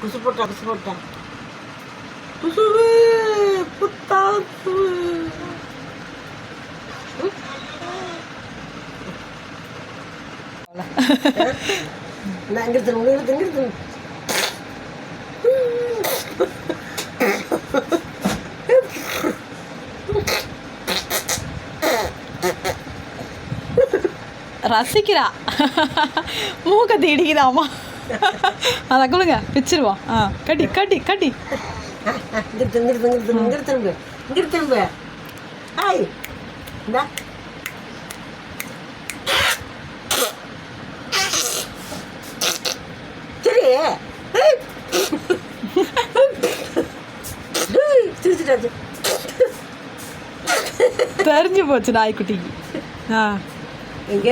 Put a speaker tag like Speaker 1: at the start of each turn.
Speaker 1: குசு போட்டான் குசுவு புத்தாசு. நான் இங்கிருந்து
Speaker 2: ரசிக்கிறா. மூக்க தீடிக்குதாமா. அதை கொடுங்க பிச்சிருவோம். கட்டி கட்டி கட்டி
Speaker 1: திரும்ப ஹாய் இந்தா சரி சிரிச்சிட்டாச்சு.
Speaker 2: தெரிஞ்சு போச்சு நாய்க்குட்டிக்கு.
Speaker 1: எங்க